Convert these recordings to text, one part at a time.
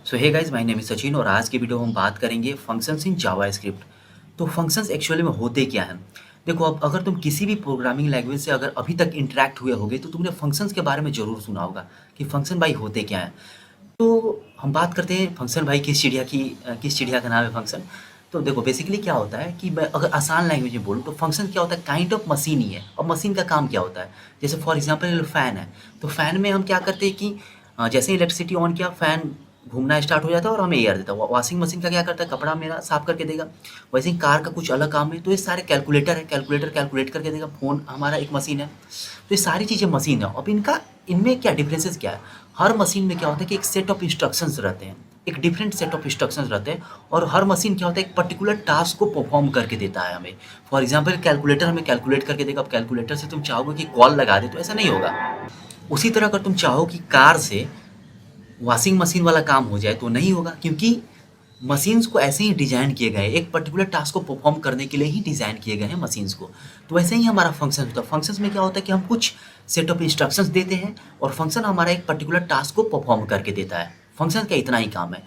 So hey guys, my name is Sachin और आज की वीडियो में हम बात करेंगे फंक्शंस इन जावास्क्रिप्ट। तो फंक्शंस एक्चुअली में होते क्या हैं? देखो, अब अगर तुम किसी भी प्रोग्रामिंग लैंग्वेज से अगर अभी तक इंटरेक्ट हुए होगे तो तुमने फंक्शंस के बारे में ज़रूर सुना होगा कि फंक्शन भाई होते क्या हैं। तो हम बात करते हैं फंक्शन भाई किस चिड़िया का नाम है फंक्शन। तो देखो, बेसिकली क्या होता है कि मैं अगर आसान लैंग्वेज में बोलूँ तो फंक्शन क्या होता है, काइंड ऑफ मशीन ही है। और मशीन का काम क्या होता है, जैसे फॉर एग्जांपल फ़ैन है। तो फ़ैन में हम क्या करते हैं कि जैसे ही इलेक्ट्रिसिटी ऑन किया, फ़ैन घूमना स्टार्ट हो जाता है और हमें एयर देता है। वॉशिंग मशीन का क्या करता है, कपड़ा मेरा साफ करके देगा। वैसे ही कार का कुछ अलग काम है, तो ये सारे कैलकुलेटर है, कैलकुलेटर कैलकुलेट करके देगा। फ़ोन हमारा एक मशीन है। तो ये सारी चीज़ें मशीन है। अब इनमें क्या डिफरेंसेस क्या है? हर मशीन में क्या होता है कि एक सेट ऑफ इंस्ट्रक्शंस रहते हैं, एक डिफरेंट सेट ऑफ इंस्ट्रक्शंस रहते हैं। और हर मशीन क्या होता है, एक पर्टिकुलर टास्क को परफॉर्म करके देता है हमें। फॉर एग्जांपल कैलकुलेटर हमें कैलकुलेट करके देगा। अब कैलकुलेटर से तुम चाहोगे कि कॉल लगा दे, तो ऐसा नहीं होगा। उसी तरह अगर तुम चाहो कि कार से वॉशिंग मशीन वाला काम हो जाए, तो नहीं होगा, क्योंकि मशीन्स को ऐसे ही डिज़ाइन किए गए हैं, एक पर्टिकुलर टास्क को परफॉर्म करने के लिए ही डिज़ाइन किए गए हैं मशीन्स को। तो वैसे ही हमारा फंक्शन होता है। फंक्शंस में क्या होता है कि हम कुछ सेट ऑफ इंस्ट्रक्शंस देते हैं और फंक्शन हमारा एक पर्टिकुलर टास्क को परफॉर्म करके देता है। फंक्शन का इतना ही काम है।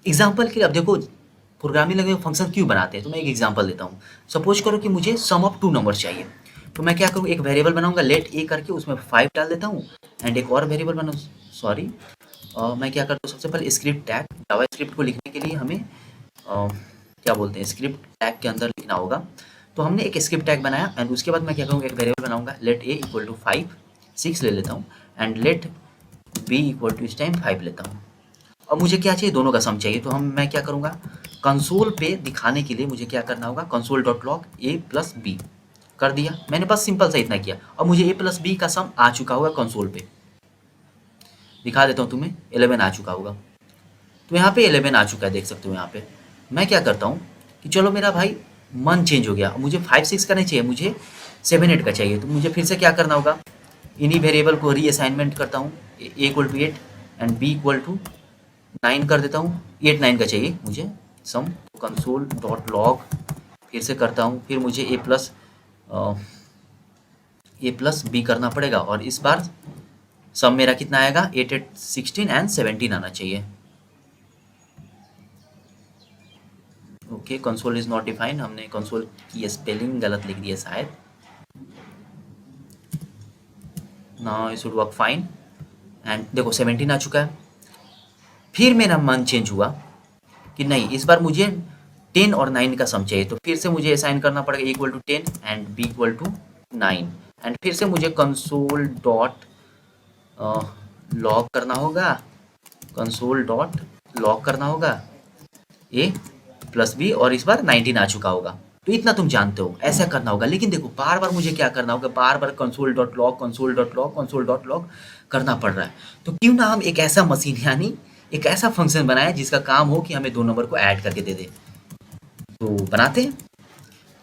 एग्जाम्पल के लिए अब देखो, प्रोग्रामिंग लैंग्वेज में फंक्शन क्यों बनाते हैं, तो मैं एक एग्जाम्पल देता हूँ। सपोज करो कि मुझे सम ऑफ टू नंबर चाहिए। तो मैं क्या करूँ, एक वेरिएबल बनाऊंगा लेट ए करके, उसमें 5 डाल देता हूँ। एंड एक और वेरिएबल बनाऊँ, सॉरी, मैं क्या करता हूँ, सबसे पहले स्क्रिप्ट टैग, जावा स्क्रिप्ट को लिखने के लिए हमें क्या बोलते हैं, स्क्रिप्ट टैग के अंदर लिखना होगा। तो हमने एक स्क्रिप्ट टैग बनाया एंड उसके बाद मैं क्या करूँगा, एक वेरिएबल बनाऊंगा लेट ए इक्वल टू 5, 6 ले लेता हूँ। And let B equal to इस टाइम 5 लेता हूँ। अब मुझे क्या चाहिए, दोनों का सम चाहिए। तो मैं क्या करूँगा, कंसोल पे दिखाने के लिए मुझे क्या करना होगा, कंसोल डॉट लॉग ए प्लस बी कर दिया मैंने, बस सिंपल सा इतना किया। अब मुझे ए प्लस बी का सम आ चुका होगा कंसोल पे, दिखा देता हूँ तुम्हें, 11 आ चुका होगा। तो यहाँ पे 11 आ चुका है, देख सकते हो यहाँ पे। मैं क्या करता हूँ कि चलो मेरा भाई मन चेंज हो गया, मुझे 5 6 का नहीं चाहिए, मुझे 7 8 का चाहिए। तो मुझे फिर से क्या करना होगा, इन्हीं वेरिएबल को रीअसाइनमेंट करता हूँ। A equal to 8 and B equal to 9 कर देता हूँ। 8 9 का चाहिए मुझे सम, कंसोल डॉट लॉग फिर से करता हूँ। फिर मुझे ए प्लस बी करना पड़ेगा और इस बार सम मेरा कितना आएगा, 8 8 16 एंड 17 आना चाहिए। Okay, console is not defined, हमने कंसोल की स्पेलिंग गलत लिख दिया शायद। Now it should work fine. And देखो 17 आ चुका है। फिर मेरा मन चेंज हुआ कि नहीं, इस बार मुझे 10 और 9 का सम चाहिए। तो फिर से मुझे असाइन करना पड़ेगा equal to 10 and B equal to 9। And फिर से मुझे कंसोल डॉट लॉग करना होगा, कंसोल डॉट लॉग करना होगा ए प्लस बी, और इस बार 19 आ चुका होगा। तो इतना तुम जानते हो, ऐसा करना होगा। लेकिन देखो, बार बार मुझे क्या करना होगा, बार बार console dot log console dot log console dot log करना पड़ रहा है। तो क्यों ना हम एक ऐसा मशीन, यानी एक ऐसा फंक्शन बनाए जिसका काम हो कि हमें दो नंबर को ऐड करके दे दे। तो बनाते हैं।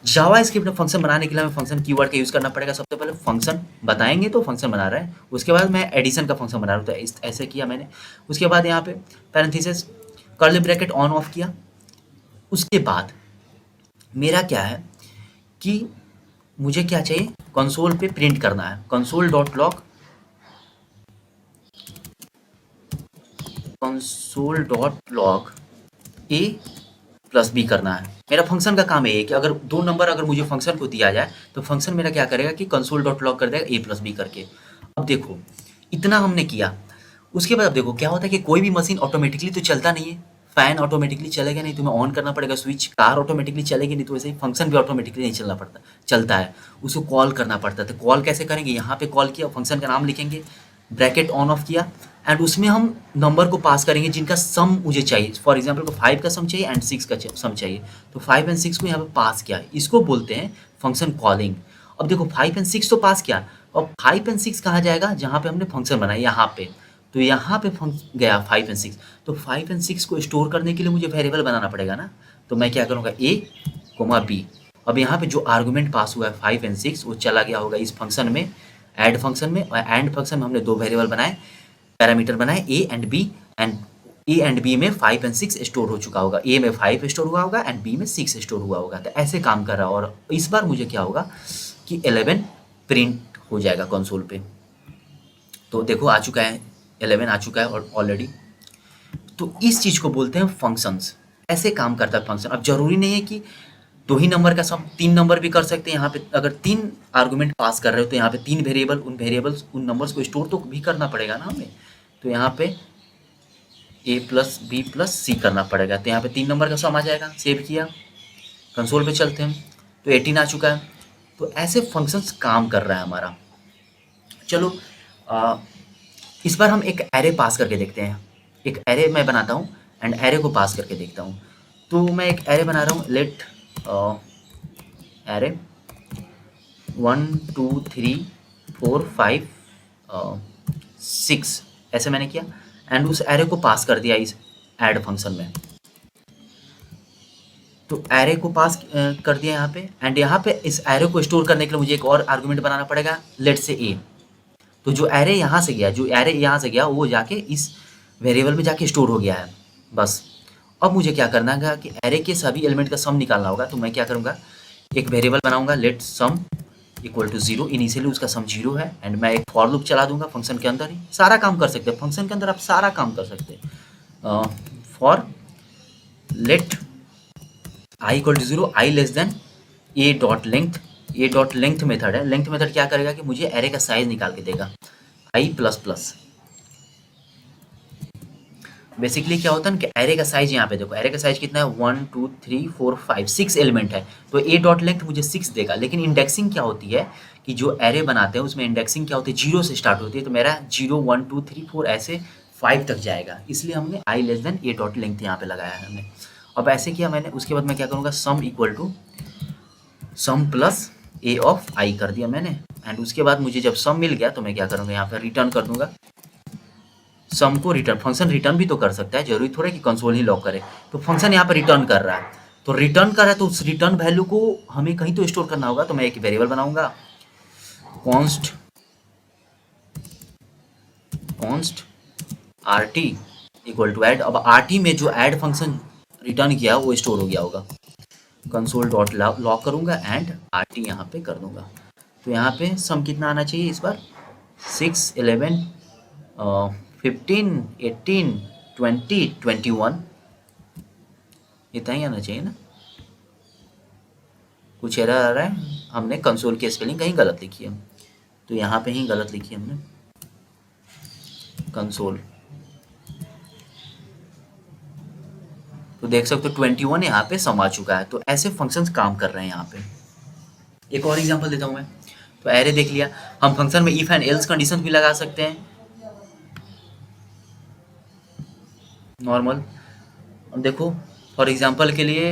जावा स्क्रिप्ट में फंक्शन बनाने के लिए हमें फंक्शन कीवर्ड का यूज़ करना पड़ेगा। सबसे पहले फंक्शन बताएंगे तो फंक्शन बना रहा है, उसके बाद मैं एडिशन का फंक्शन बना रहा हूँ, तो ऐसे किया मैंने। उसके बाद यहाँ पे parenthesis curly bracket on off किया। उसके बाद मेरा क्या है कि मुझे क्या चाहिए, कंसोल पे प्रिंट करना है, कंसोल डॉट लॉग ए प्लस बी करना है। मेरा फंक्शन का काम है कि अगर दो नंबर अगर मुझे फंक्शन को दिया जाए तो फंक्शन मेरा क्या करेगा कि कंसोल डॉट लॉग कर देगा ए प्लस बी करके। अब देखो, इतना हमने किया। उसके बाद अब देखो क्या होता है कि कोई भी मशीन ऑटोमेटिकली तो चलता नहीं है। फैन ऑटोमेटिकली चलेगा नहीं, तुम्हें ऑन करना पड़ेगा स्विच। कार ऑटोमेटिकली चलेगी नहीं, तो वैसे ही फंक्शन भी ऑटोमेटिकली नहीं चलता है, उसको कॉल करना पड़ता है। तो कॉल कैसे करेंगे, यहाँ पे कॉल किया, फंक्शन का नाम लिखेंगे, ब्रैकेट ऑन ऑफ किया एंड उसमें हम नंबर को पास करेंगे जिनका सम मुझे चाहिए। फॉर एग्जाम्पल को 5 का सम चाहिए एंड 6 का सम चाहिए। तो 5 एंड 6 को यहाँ पे पास किया, इसको बोलते हैं फंक्शन कॉलिंग। अब देखो 5 एंड 6 तो पास किया, अब 5 एंड 6 कहाँ जाएगा, जहाँ पे हमने फंक्शन बनाया यहाँ पे। तो यहाँ पे गया 5 एंड 6। तो 5 एंड 6 को स्टोर करने के लिए मुझे वेरिएबल बनाना पड़ेगा ना। तो मैं क्या करूँगा, ए कोमा बी। अब यहाँ पे जो आर्गुमेंट पास हुआ है 5 एंड 6, वो चला गया होगा इस फंक्शन में, ऐड फंक्शन में। और एंड फंक्शन में हमने दो वेरिएबल बनाए, पैरामीटर बनाए A and B. And A and B में 5 एंड 6 स्टोर हो चुका होगा, ए में 5 स्टोर हुआ होगा एंड बी में 6 स्टोर हुआ होगा। तो ऐसे काम कर रहा है। और इस बार मुझे क्या होगा कि 11 प्रिंट हो जाएगा कंसोल पे। तो देखो आ चुका है, 11 आ चुका है और ऑलरेडी। तो इस चीज को बोलते हैं फंक्शंस। ऐसे काम करता है फंक्शन। अब जरूरी नहीं है कि 2 ही नंबर का सम, 3 नंबर भी कर सकते हैं। यहाँ पे अगर 3 आर्गुमेंट पास कर रहे हो तो यहाँ पे 3 वेरिएबल, उन वेरिएबल्स उन नंबर्स को स्टोर तो भी करना पड़ेगा ना हमें। तो यहाँ पे a प्लस बी प्लस सी करना पड़ेगा। तो यहाँ पे 3 नंबर का सम आ जाएगा। सेव किया, कंसोल पे चलते हैं तो 18 आ चुका है। तो ऐसे फंक्शंस काम कर रहा है हमारा। चलो इस बार हम एक एरे पास करके देखते हैं। एक एरे मैं बनाता हूँ एंड एरे को पास करके देखता हूँ। तो मैं एक एरे बना रहा हूँ, लेट एरे 1 2 3 4 5 6 ऐसे मैंने किया एंड उस एरे को पास कर दिया इस ऐड फंक्शन में। तो एरे को पास कर दिया यहाँ पे एंड यहाँ पे इस एरे को स्टोर करने के लिए मुझे एक और आर्गुमेंट बनाना पड़ेगा, लेट से ए। तो जो एरे यहाँ से गया, जो एरे यहाँ से गया वो जाके इस वेरिएबल में जाके स्टोर हो गया है। बस अब मुझे क्या करना है कि एरे के सभी एलिमेंट का सम निकालना होगा। तो मैं क्या करूँगा, एक वेरिएबल बनाऊंगा, let sum equal to 0। Initially उसका सम 0 है एंड मैं एक फॉर लूप चला दूंगा फंक्शन के अंदर ही। सारा काम कर सकते हैं फंक्शन के अंदर, आप सारा काम कर सकते हैं। For let I equal to 0, I less than A dot length. A dot length method है। लेंथ मेथड क्या करेगा कि मुझे एरे का साइज निकाल के देगा, आई प्लस प्लस। बेसिकली क्या होता है कि एरे का साइज यहाँ पे देखो, एरे का साइज कितना है 1 2 3 4 5 6 एलिमेंट है। तो ए डॉट लेंथ मुझे 6 देगा। लेकिन इंडेक्सिंग क्या होती है कि जो एरे बनाते हैं उसमें इंडेक्सिंग क्या होती है, 0 से स्टार्ट होती है। तो मेरा 0 1 2 3 4 ऐसे 5 तक जाएगा, इसलिए हमने I less than A dot length यहाँ पे लगाया है हमने। अब ऐसे किया मैंने, उसके बाद मैं क्या करूँगा, sum equal to sum plus A of I कर दिया मैंने। एंड उसके बाद मुझे जब सम मिल गया तो मैं क्या करूँगा, यहाँ पर रिटर्न कर दूंगा सम को। रिटर्न फंक्शन रिटर्न भी तो कर सकता है, जरूरी थोड़ा कि कंसोल ही लॉक करे। तो फंक्शन यहाँ पर रिटर्न कर रहा है, तो रिटर्न कर रहा है तो उस रिटर्न वैल्यू को हमें कहीं तो स्टोर करना होगा। तो मैं एक वेरिएबल बनाऊंगा, const R T equal to add. अब आर टी में जो ऐड फंक्शन रिटर्न किया वो स्टोर हो गया होगा। कंसोल डॉट लॉक करूंगा एंड आर टी यहाँ पे कर दूंगा। तो यहाँ पे सम कितना आना चाहिए इस बार, 6 11 15 18 20 21, इतना ही आना चाहिए ना। कुछ एरर आ रहा है, हमने कंसोल की स्पेलिंग कहीं गलत लिखी है। तो यहाँ पे ही गलत लिखी है हमने, कंसोल। तो देख सकते हो 21 यहाँ पे सम आ चुका है। तो ऐसे फंक्शंस काम कर रहे हैं यहाँ पे। एक और एग्जांपल देता हूँ मैं। तो एरे देख लिया, हम फंक्शन में इफ एंड एल्स कंडीशन भी लगा सकते हैं नॉर्मल। अब देखो फॉर एग्जांपल के लिए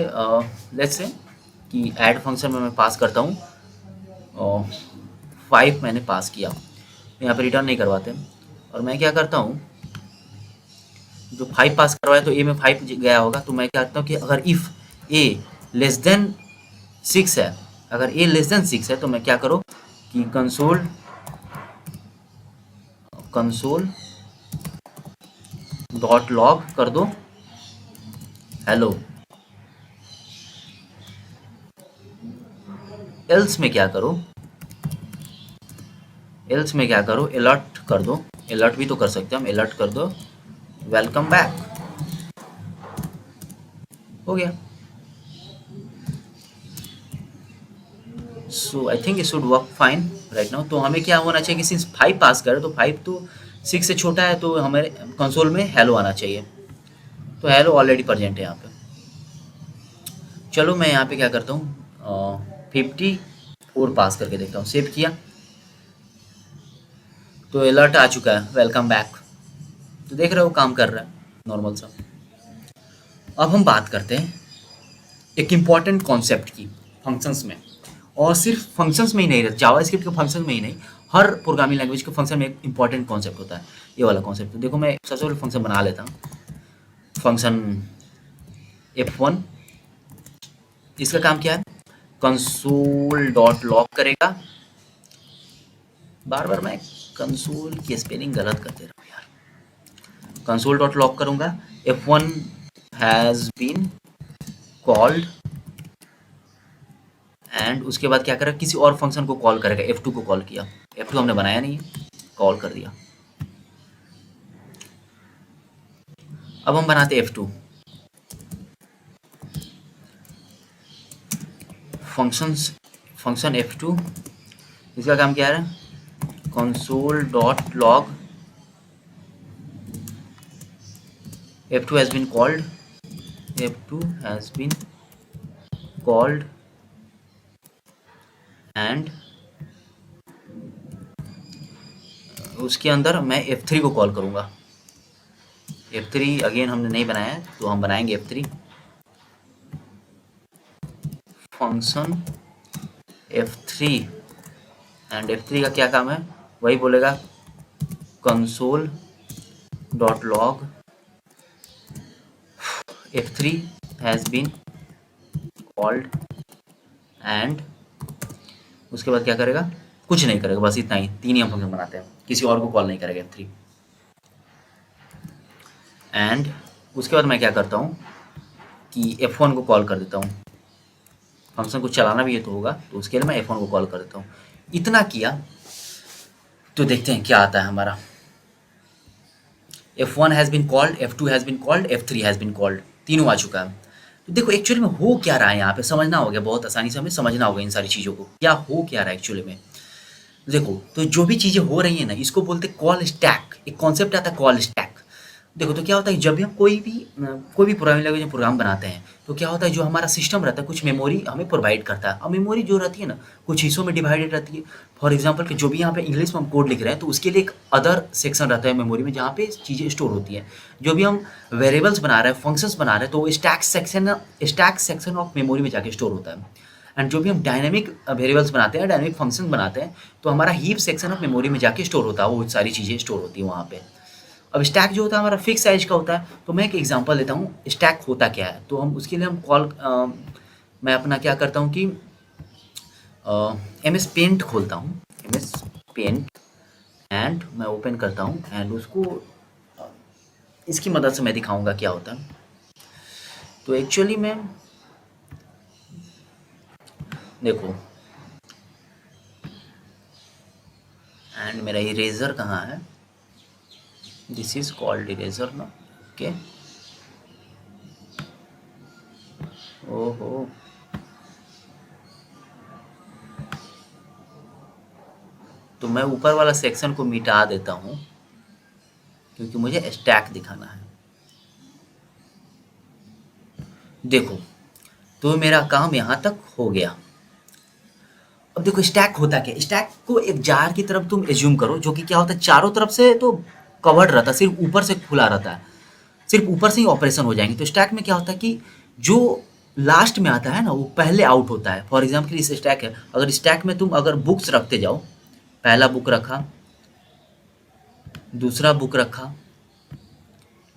लेट्स से कि ऐड फंक्शन में मैं पास करता हूँ 5 मैंने पास किया। यहाँ पे रिटर्न नहीं करवाते और मैं क्या करता हूँ, जो 5 पास करवाया तो ए में 5 गया होगा। तो मैं क्या करता हूँ कि अगर इफ ए लेस देन 6 है, अगर ए लेस देन 6 है तो मैं क्या करूँ कि कंसोल डॉट लॉग कर दो हेलो। एल्स में क्या करो, अलर्ट कर दो। अलर्ट भी तो कर सकते हैं हम, अलर्ट कर दो वेलकम बैक, हो गया। So I think it should work fine right now. तो हमें क्या होना चाहिए कि सिंस 5 पास करे तो 5 तो 6 से छोटा है, तो हमारे कंसोल में हेलो आना चाहिए। तो हेलो ऑलरेडी प्रेजेंट है यहाँ पे। चलो मैं यहाँ पे क्या करता हूँ 54 पास करके देखता हूँ। सेव किया तो अलर्ट आ चुका है वेलकम बैक। तो देख रहे हो काम कर रहा है नॉर्मल सा। अब हम बात करते हैं एक इम्पॉर्टेंट कॉन्सेप्ट की फंक्शंस में, और सिर्फ फंक्शंस में ही नहीं, जावास्क्रिप्ट के फंक्शन में ही नहीं, हर प्रोग्रामिंग लैंग्वेज के फंक्शन में एक इंपॉर्टेंट कॉन्सेप्ट होता है, ये वाला कॉन्सेप्ट। तो देखो मैं सबसे पहले फंक्शन बना लेता हूँ, फंक्शन F1। इसका काम क्या है, कंसोल डॉट लॉक करेगा। बार बार मैं कंसोल की स्पेलिंग गलत कर दे रहा हूँ यार। कंसोल डॉट लॉक करूँगा, F1 has been called, and उसके बाद क्या करेगा, किसी और फंक्शन को कॉल करेगा। F2 को कॉल किया, F2 हमने बनाया नहीं है, कॉल कर दिया। अब हम बनाते F2 फंक्शन F2। इसका काम क्या है, console.log F2 has been called, F2 has been called and उसके अंदर मैं F3 को कॉल करूँगा। F3 अगेन हमने नहीं बनाया है तो हम बनाएंगे F3 function F3 and F3 का क्या काम है, वही बोलेगा console.log F3 has been called and उसके बाद क्या करेगा, कुछ नहीं करेगा, बस इतना ही, तीन ही हम फंक्शन बनाते हैं, किसी और को कॉल नहीं करेगा F3। एंड उसके बाद मैं क्या करता हूँ कि F1 को कॉल कर देता हूँ, फंक्शन को चलाना भी ये तो होगा, तो उसके लिए मैं F1 को कॉल कर देता हूँ। इतना किया तो देखते हैं क्या आता है हमारा। F1 has been called, F2 has been called, F3 has been called, तीनों आ चुका है। तो देखो एक्चुअली में हो क्या रहा है यहाँ पे, समझना होगा, बहुत आसानी से हमें समझना होगा इन सारी चीज़ों को, क्या हो क्या रहा है एक्चुअली में। देखो तो जो भी चीज़ें हो रही है ना, इसको बोलते हैं कॉल स्टैक, एक कॉन्सेप्ट आता है कॉल स्टैक। देखो तो क्या होता है, जब भी हम कोई भी प्रोग्रामिंग लैंग्वेज में प्रोग्राम बनाते हैं तो क्या होता है, जो हमारा सिस्टम रहता है कुछ मेमोरी हमें प्रोवाइड करता है। अब मेमोरी जो रहती है ना, कुछ हिस्सों में डिवाइडेड रहती है। फॉर एग्जांपल कि जो भी यहाँ पे इंग्लिश में हम कोड लिख रहे हैं तो उसके लिए एक अदर सेक्शन रहता है मेमोरी में, जहाँ पे चीज़ें स्टोर होती हैं। जो भी हम वेरिएबल्स बना रहे हैं, फंक्शंस बना रहे हैं, तो वो स्टैक सेक्शन ऑफ मेमोरी में जाके स्टोर होता है। एंड जो भी हम डायनेमिक वेरिएबल्स बनाते हैं, डायनेमिक फंक्शन बनाते हैं, तो हमारा हीप सेक्शन ऑफ मेमोरी में जाके स्टोर होता है, वो सारी चीज़ें स्टोर होती हैं वहाँ पे। अब स्टैक जो होता है हमारा फिक्स साइज का होता है। तो मैं एक एग्जांपल देता हूँ स्टैक होता क्या है। तो हम उसके लिए हम मैं अपना क्या करता हूँ कि MS पेंट खोलता हूँ, MS पेंट, एंड मैं ओपन करता हूँ एंड उसको इसकी मदद से मैं दिखाऊंगा क्या होता है। तो एक्चुअली में देखो, एंड मेरा इरेजर कहाँ है, दिस इज कॉल्ड इरेजर ना, ओके। ओहो, तो मैं ऊपर वाला सेक्शन को मिटा देता हूँ क्योंकि मुझे स्टैक दिखाना है। देखो तो मेरा काम यहाँ तक हो गया। अब देखो स्टैक होता क्या है, स्टैक को एक जार की तरफ तुम एज्यूम करो, जो कि क्या होता है, चारों तरफ से तो कवर्ड रहता है, सिर्फ ऊपर से खुला रहता है, सिर्फ ऊपर से ही ऑपरेशन हो जाएंगे। तो स्टैक में क्या होता है कि जो लास्ट में आता है ना वो पहले आउट होता है। फॉर एग्जाम्पल इस स्टैक है, अगर स्टैक में तुम अगर बुक्स रखते जाओ, पहला बुक रखा, दूसरा बुक रखा,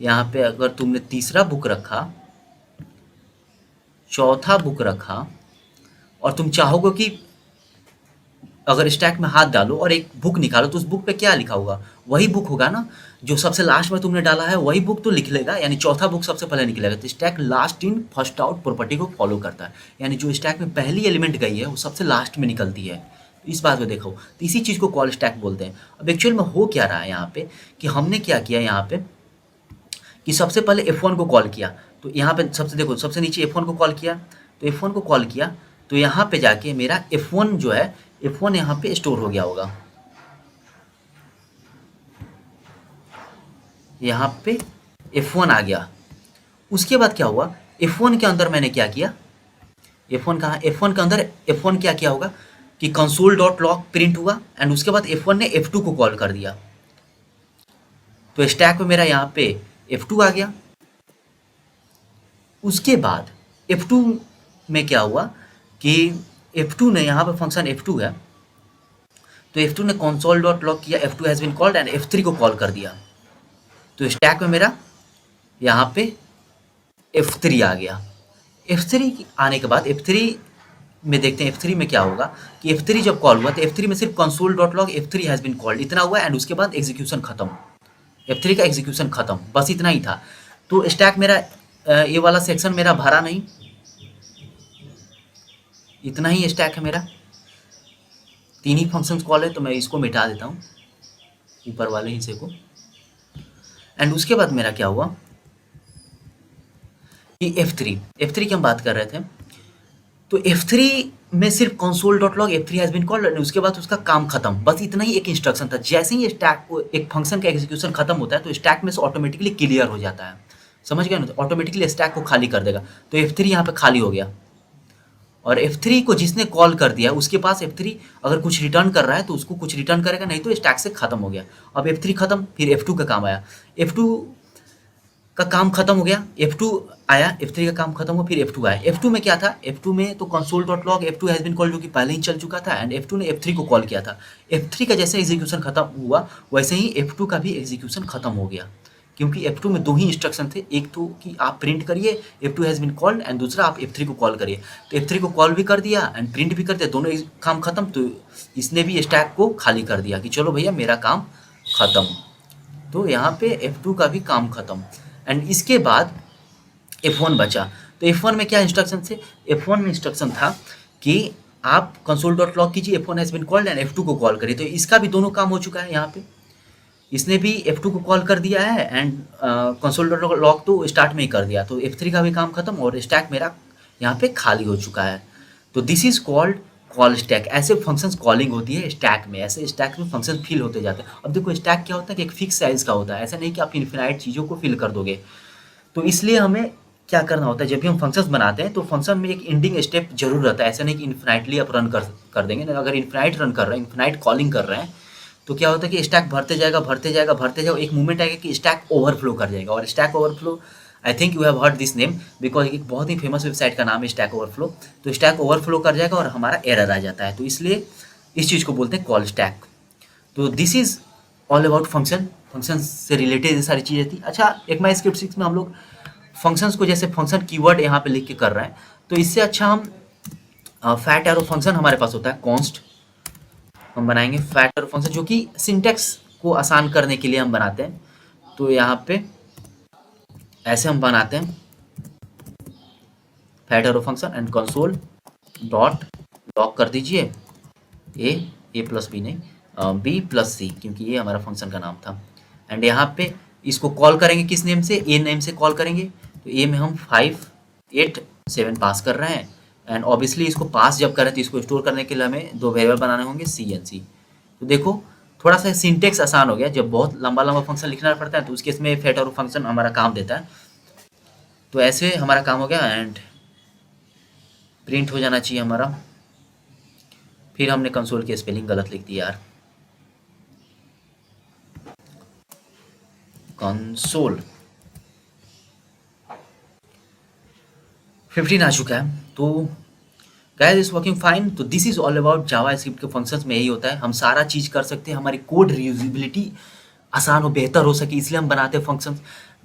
यहाँ पे अगर तुमने तीसरा बुक रखा, चौथा बुक रखा, और तुम चाहोगे कि अगर स्टैक में हाथ डालो और एक बुक निकालो, तो उस बुक पे क्या लिखा होगा, वही बुक होगा ना जो सबसे लास्ट में तुमने डाला है, वही बुक तो लिख लेगा, यानी चौथा बुक सबसे पहले निकलेगा। तो stack last in first out property को फॉलो करता है, यानी जो स्टैक में पहली एलिमेंट गई है वो सबसे लास्ट में निकलती है। इस बात को देखो, तो इसी चीज़ को कॉल स्टैक बोलते हैं। अब एक्चुअल में हो क्या रहा है यहाँ पे कि हमने क्या किया यहाँ पे कि सबसे पहले F1 को कॉल किया। तो यहाँ पे सबसे देखो, सबसे नीचे F1 को कॉल किया, तो F1 को कॉल किया तो यहाँ पे जाके मेरा F1 जो है, F1 यहाँ पे स्टोर हो गया होगा, यहाँ पे F1 आ गया। उसके बाद क्या हुआ, F1 के अंदर मैंने क्या किया, F1 कहाँ, F1 के अंदर F1 क्या किया होगा कि console.log प्रिंट हुआ, एंड उसके बाद F1 ने F2 को कॉल कर दिया। तो स्टैक में मेरा यहाँ पे F2 आ गया। उसके बाद F2 में क्या हुआ कि F2 ने यहाँ पे फंक्शन F2 है, तो F2 ने console.log किया, F2 has been called, and F3 को कॉल कर दिया। तो स्टैक में मेरा यहाँ पे F3 आ गया। F3 आने के बाद F3 में देखते हैं F3 में क्या होगा कि F3 जब कॉल हुआ तो F3 में सिर्फ console.log F3 has been called इतना हुआ, एंड उसके बाद एग्जीक्यूशन खत्म, F3 का एग्जीक्यूशन खत्म, बस इतना ही था। तो स्टैक मेरा ये वाला सेक्शन मेरा भरा नहीं, इतना ही स्टैक है मेरा, तीन ही फंक्शंस कॉल है, तो मैं इसको मिटा देता हूँ ऊपर वाले हिस्से को। एंड उसके बाद मेरा क्या हुआ कि F3 की हम बात कर रहे थे। तो F3 में सिर्फ console.log F3 has been called, उसके बाद उसका काम खत्म, बस इतना ही एक इंस्ट्रक्शन था। जैसे ही स्टैक को एक फंक्शन का एग्जीक्यूशन खत्म होता है तो स्टैक में से ऑटोमेटिकली क्लियर हो जाता है, समझ गए ना? तो ऑटोमेटिकली स्टैक को खाली कर देगा। तो F3 यहाँ पे खाली हो गया, और F3 को जिसने कॉल कर दिया उसके पास F3 अगर कुछ रिटर्न कर रहा है तो उसको कुछ रिटर्न करेगा, नहीं तो स्टैक से खत्म हो गया। अब F3 खत्म, फिर F2 का काम आया, F2 का काम खत्म हो गया, F2 आया, F3 का काम खत्म हुआ, फिर F2 आया। F2 में क्या था? F2 में तो console.log F2 has been called जो कि पहले ही चल चुका था, एंड F2 ने F3 को कॉल किया था। F3 का जैसे एग्जीक्यूशन खत्म हुआ वैसे ही F2 का भी एग्जीक्यूशन खत्म हो गया, क्योंकि F2 में दो ही इंस्ट्रक्शन थे, एक तो कि आप प्रिंट करिए F2 has been called, and दूसरा आप F3 को कॉल करिए। तो F3 को कॉल भी कर दिया एंड प्रिंट भी कर दिया, दोनों काम खत्म। तो इसने भी स्टैक को खाली कर दिया कि चलो भैया मेरा काम खत्म। तो यहाँ पे F2 का भी काम खत्म, एंड इसके बाद F1 बचा। तो F1 में क्या इंस्ट्रक्शन थे? F1 में इंस्ट्रक्शन था कि आप console.log कीजिए F1 has been called, and F2 को कॉल करिए। तो इसका भी दोनों काम हो चुका है यहाँ पे, इसने भी F2 को कॉल कर दिया है, एंड console.log तो स्टार्ट में ही कर दिया। तो F3 का भी काम खत्म और स्टैक मेरा यहाँ पे खाली हो चुका है। तो this is called call stack. ऐसे फंक्शंस कॉलिंग होती है स्टैक में, ऐसे स्टैक में फंक्शन फिल होते जाते हैं। अब देखो स्टैक क्या होता है कि एक फिक्स साइज का होता है, ऐसा नहीं कि आप इन्फिनाइट चीज़ों को फिल कर दोगे। तो इसलिए हमें क्या करना होता है, जब भी हम फंक्शंस बनाते हैं तो फंक्शन में एक एंडिंग स्टेप जरूर रहता है। ऐसा नहीं कि इन्फिनाइटली आप रन कर देंगे ना। अगर इन्फिनाइट रन कर रहे हैं, इन्फिनाइट कॉलिंग कर रहे हैं, तो क्या होता है कि स्टैक भरते जाएगा भरते जाएगा भरते जाएगा, एक मोमेंट आएगा कि स्टैक ओवरफ्लो कर जाएगा। और stack overflow, I think you have heard this name, because एक बहुत ही फेमस वेबसाइट का नाम है स्टैक ओवरफ्लो। तो स्टैक ओवरफ्लो कर जाएगा और हमारा एरर आ जाता है, तो इसलिए इस चीज़ को बोलते हैं कॉल स्टैक। तो this is all about function. Function से रिलेटेड ये सारी चीज़ें थी। अच्छा, एक माई स्क्रिप्ट 6 में हम लोग फंक्शंस को जैसे फंक्शन कीवर्ड यहाँ पे लिख के कर रहे हैं, तो इससे अच्छा हम फैट एरो फंक्शन हमारे पास होता है कॉन्स्ट, हम बनाएंगे फैट एरो फंक्शन, जो कि सिंटेक्स को आसान करने के लिए हम बनाते हैं। तो यहाँ पे ऐसे हम बनाते हैं fat arrow function and console dot log कर दीजिए ए प्लस बी नहीं बी प्लस सी, क्योंकि ये हमारा फंक्शन का नाम था। एंड यहाँ पे इसको कॉल करेंगे किस नेम से? ए नेम से कॉल करेंगे। तो ए में हम 5 8 7 पास कर रहे हैं, एंड ऑब्वियसली इसको पास जब करें तो इसको स्टोर करने के लिए हमें दो वेरिएबल बनाने होंगे सी एंड सी। तो देखो थोड़ा सा सिंटेक्स आसान हो गया। जब बहुत लंबा लंबा फंक्शन लिखना पड़ता है तो उस केस में फैट एरो फंक्शन हमारा काम देता है। तो ऐसे हमारा काम हो गया, एंड प्रिंट हो जाना चाहिए हमारा। फिर हमने कंसोल की स्पेलिंग गलत लिख दी यार, कंसोल 15 आ चुका है। तो गाइस इज वर्किंग फाइन। तो this is all about Java script के फंक्शंस में यही होता है, हम सारा चीज़ कर सकते हैं, हमारी कोड रीयूजेबिलिटी आसान हो बेहतर हो सके, इसलिए हम बनाते हैं फंक्शंस।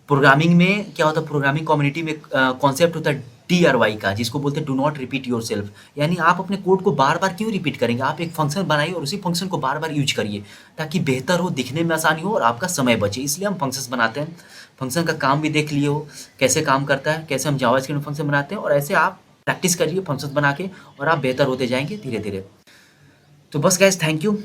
प्रोग्रामिंग में क्या होता है, प्रोग्रामिंग कम्युनिटी में कॉन्सेप्ट होता है DRY का, जिसको बोलते हैं do not repeat your self. यानी आप अपने कोड को बार बार क्यों रिपीट करेंगे, आप एक फंक्शन बनाइए और उसी फंक्शन को बार बार यूज करिए, ताकि बेहतर हो, दिखने में आसानी हो और आपका समय बचे। इसलिए हम फंक्शंस बनाते हैं। फंक्शन का काम भी देख लिए हो कैसे काम करता है, कैसे हम जावा स्क्रिप्ट फंक्शन बनाते हैं, और ऐसे आप प्रैक्टिस करिए फंक्शंस बना के और आप बेहतर होते जाएंगे धीरे धीरे। तो बस गाइस, थैंक यू।